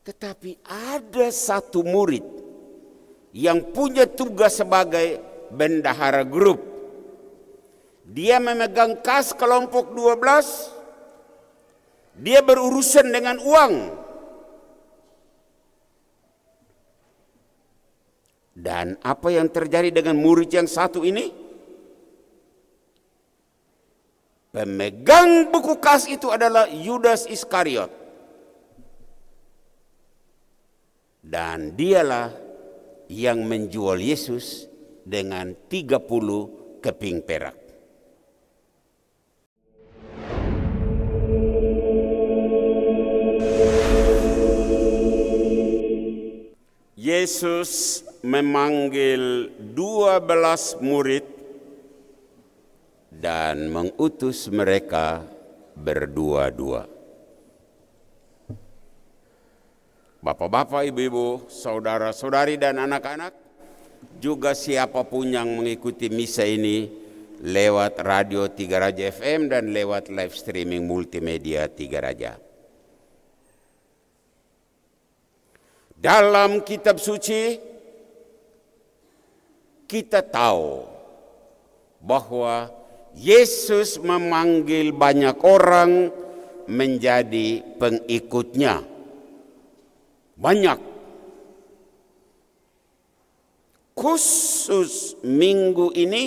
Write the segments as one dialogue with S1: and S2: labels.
S1: Tetapi ada satu murid yang punya tugas sebagai bendahara grup. Dia memegang kas kelompok 12. Dia berurusan dengan uang. Dan apa yang terjadi dengan murid yang satu ini? Pemegang buku kas itu adalah Yudas Iskariot. Dan dialah yang menjual Yesus dengan 30 keping perak. Yesus memanggil 12 murid dan mengutus mereka berdua-dua. Bapak-bapak, ibu-ibu, saudara-saudari dan anak-anak, juga siapapun yang mengikuti misa ini lewat radio Tiga Raja FM dan lewat live streaming multimedia Tiga Raja. Dalam kitab suci kita tahu bahwa Yesus memanggil banyak orang menjadi pengikutnya. Banyak. Khusus minggu ini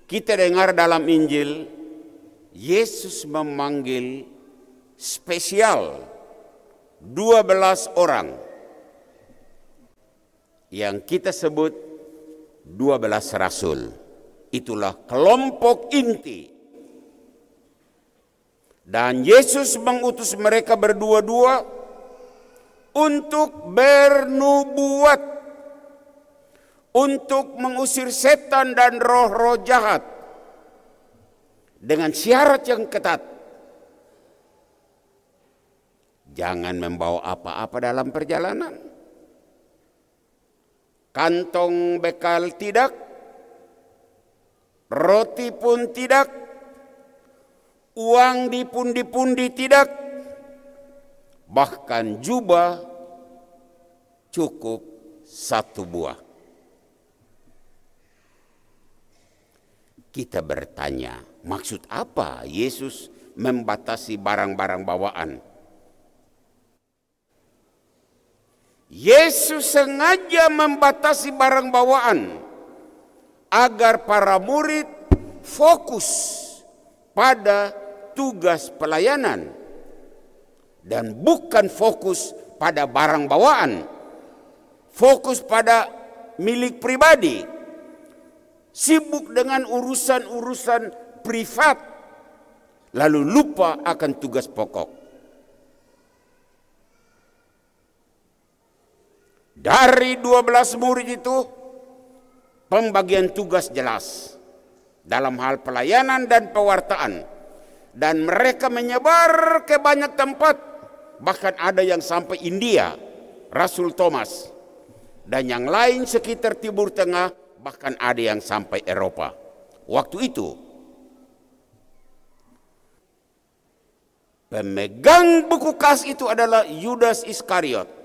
S1: kita dengar dalam Injil Yesus memanggil spesial 12 orang yang kita sebut 12 rasul. Itulah kelompok inti. Dan Yesus mengutus mereka berdua-dua untuk bernubuat, untuk mengusir setan dan roh-roh jahat dengan syarat yang ketat. Jangan membawa apa-apa dalam perjalanan. Kantong bekal tidak, roti pun tidak, uang di pundi-pundi tidak, bahkan jubah cukup 1 buah. Kita bertanya, maksud apa Yesus membatasi barang-barang bawaan? Yesus sengaja membatasi barang bawaan agar para murid fokus pada tugas pelayanan dan bukan fokus pada barang bawaan, fokus pada milik pribadi, sibuk dengan urusan-urusan privat, lalu lupa akan tugas pokok. Dari 12 murid itu, pembagian tugas jelas dalam hal pelayanan dan pewartaan. Dan mereka menyebar ke banyak tempat, bahkan ada yang sampai India, Rasul Thomas. Dan yang lain sekitar Timur Tengah, bahkan ada yang sampai Eropa. Waktu itu, pemegang buku kas itu adalah Yudas Iskariot.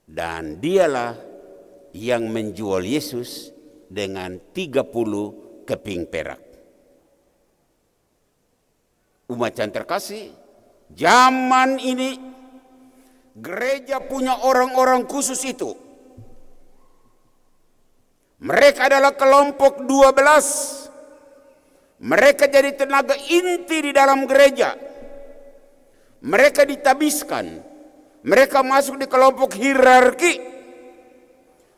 S1: Dan dialah yang menjual Yesus dengan 30 keping perak. Umat yang terkasih, zaman ini gereja punya orang-orang khusus itu. Mereka adalah kelompok 12. Mereka jadi tenaga inti di dalam gereja. Mereka ditabiskan. Mereka masuk di kelompok hierarki.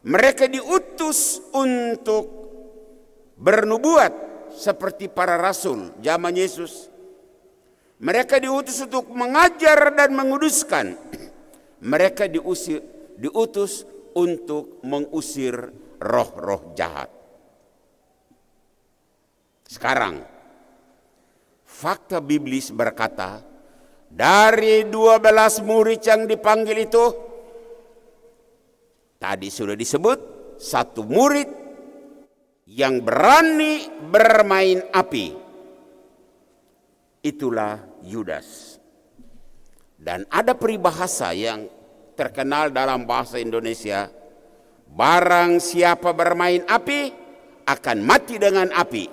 S1: Mereka diutus untuk bernubuat seperti para rasul zaman Yesus. Mereka diutus untuk mengajar dan menguduskan. Mereka diutus untuk mengusir roh-roh jahat. Sekarang, fakta biblis berkata, dari 12 murid yang dipanggil itu, tadi sudah disebut, 1 murid yang berani bermain api. Itulah Yudas. Dan ada peribahasa yang terkenal dalam bahasa Indonesia, barang siapa bermain api akan mati dengan api.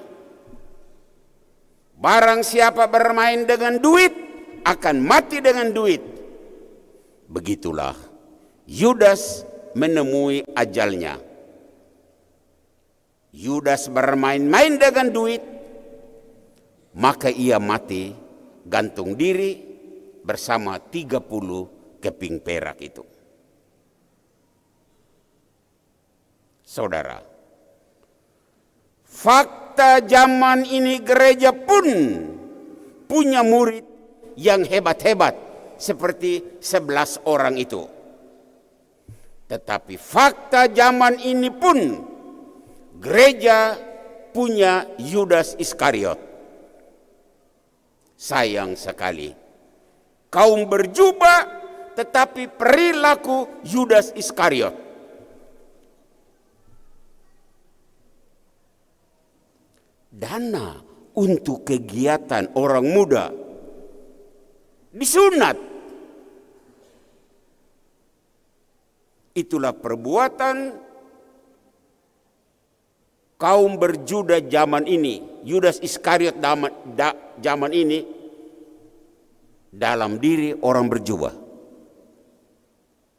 S1: Barang siapa bermain dengan duit akan mati dengan duit. Begitulah Yudas menemui ajalnya. Yudas bermain-main dengan duit, maka ia mati gantung diri bersama 30 keping perak itu. Saudara, fakta zaman ini gereja pun punya murid yang hebat-hebat seperti 11 orang itu. Tetapi fakta zaman ini pun gereja punya Yudas Iskariot. Sayang sekali, kaum berjubah tetapi perilaku Yudas Iskariot. Dana untuk kegiatan orang muda disunat. Itulah perbuatan kaum berjuda zaman ini, Yudas Iskariot zaman ini, dalam diri orang berjubah.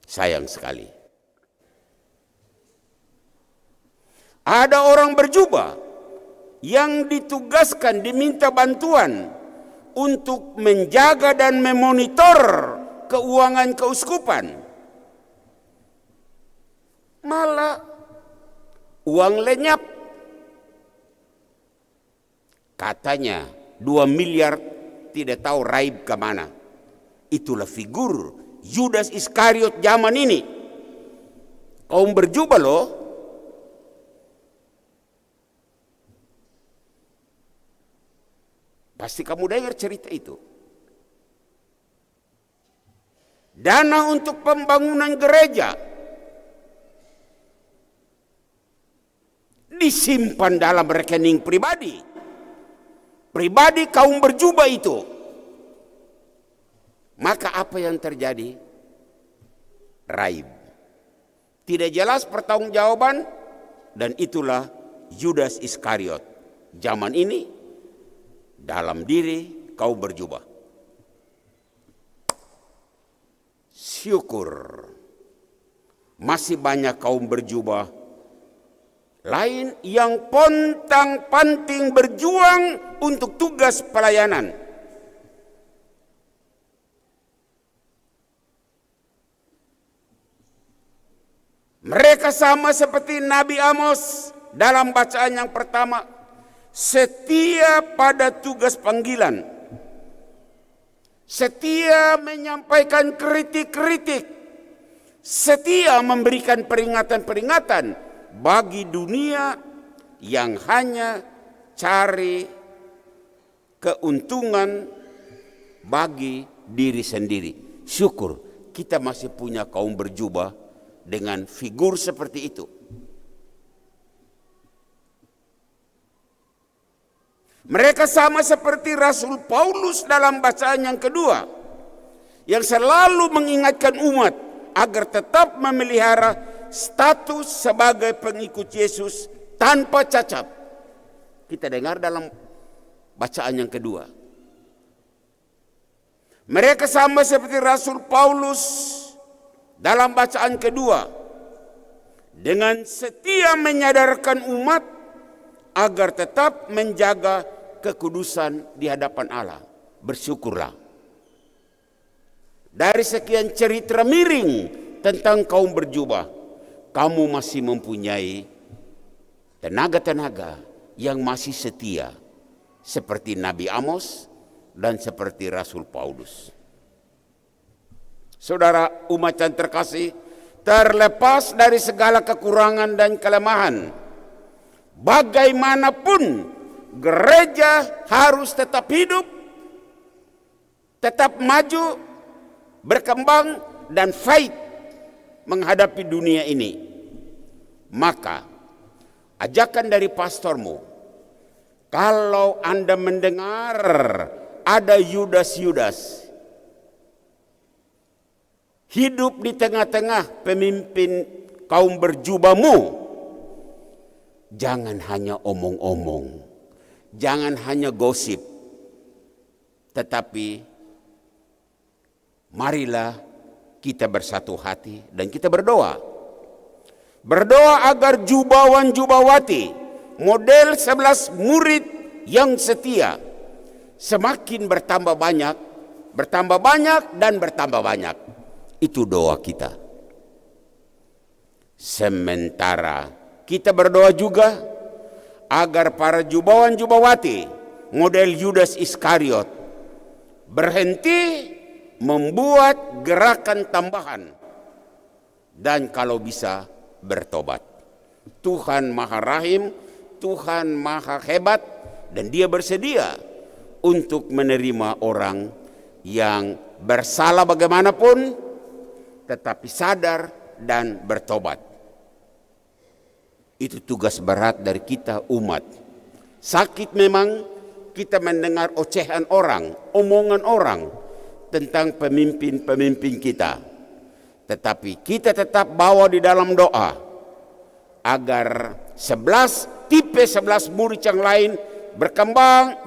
S1: Sayang sekali. Ada orang berjubah yang ditugaskan, diminta bantuan untuk menjaga dan memonitor keuangan keuskupan. Malah uang lenyap. Katanya 2 miliar tidak tahu raib kemana. Itulah figur Yudas Iskariot zaman ini. Kaum berjubah loh. Pasti kamu dengar cerita itu. Dana untuk pembangunan gereja disimpan dalam rekening pribadi. Pribadi kaum berjubah itu. Maka apa yang terjadi? Raib. Tidak jelas pertanggungjawaban, dan itulah Yudas Iskariot zaman ini dalam diri kaum berjubah. Syukur masih banyak kaum berjubah lain yang pontang-panting berjuang untuk tugas pelayanan. Mereka sama seperti Nabi Amos dalam bacaan yang pertama, setia pada tugas panggilan, setia menyampaikan kritik-kritik, setia memberikan peringatan-peringatan bagi dunia yang hanya cari keuntungan bagi diri sendiri. Syukur kita masih punya kaum berjubah dengan figur seperti itu. Mereka sama seperti Rasul Paulus dalam bacaan yang kedua, yang selalu mengingatkan umat agar tetap memelihara status sebagai pengikut Yesus tanpa cacat. Kita dengar dalam bacaan yang kedua. Mereka sama seperti Rasul Paulus dalam bacaan kedua, dengan setia menyadarkan umat agar tetap menjaga kekudusan di hadapan Allah. Bersyukurlah. Dari sekian cerita miring tentang kaum berjubah, kamu masih mempunyai tenaga-tenaga yang masih setia seperti Nabi Amos dan seperti Rasul Paulus. Saudara umat yang terkasih, terlepas dari segala kekurangan dan kelemahan, bagaimanapun gereja harus tetap hidup, tetap maju, berkembang, dan fight menghadapi dunia ini. Maka ajakan dari pastormu, kalau Anda mendengar ada Yudas-Yudas hidup di tengah-tengah pemimpin kaum berjubahmu, jangan hanya omong-omong, jangan hanya gosip, tetapi marilah kita bersatu hati dan kita berdoa. Berdoa agar jubawan-jubawati, model 11 murid yang setia, semakin bertambah banyak dan bertambah banyak. Itu doa kita. Sementara kita berdoa juga agar para jubawan-jubawati model Yudas Iskariot berhenti membuat gerakan tambahan dan kalau bisa bertobat. Tuhan Maha Rahim, Tuhan Maha Hebat, dan Dia bersedia untuk menerima orang yang bersalah bagaimanapun tetapi sadar dan bertobat. Itu tugas berat dari kita umat. Sakit memang kita mendengar ocehan orang, omongan orang tentang pemimpin-pemimpin kita. Tetapi kita tetap bawa di dalam doa agar 11 murid yang lain berkembang.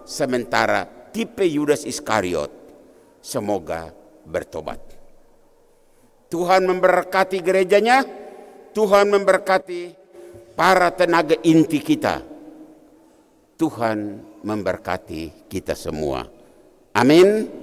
S1: Sementara tipe Yudas Iskariot semoga bertobat. Tuhan memberkati gerejanya, Tuhan memberkati para tenaga inti kita. Tuhan memberkati kita semua. Amin.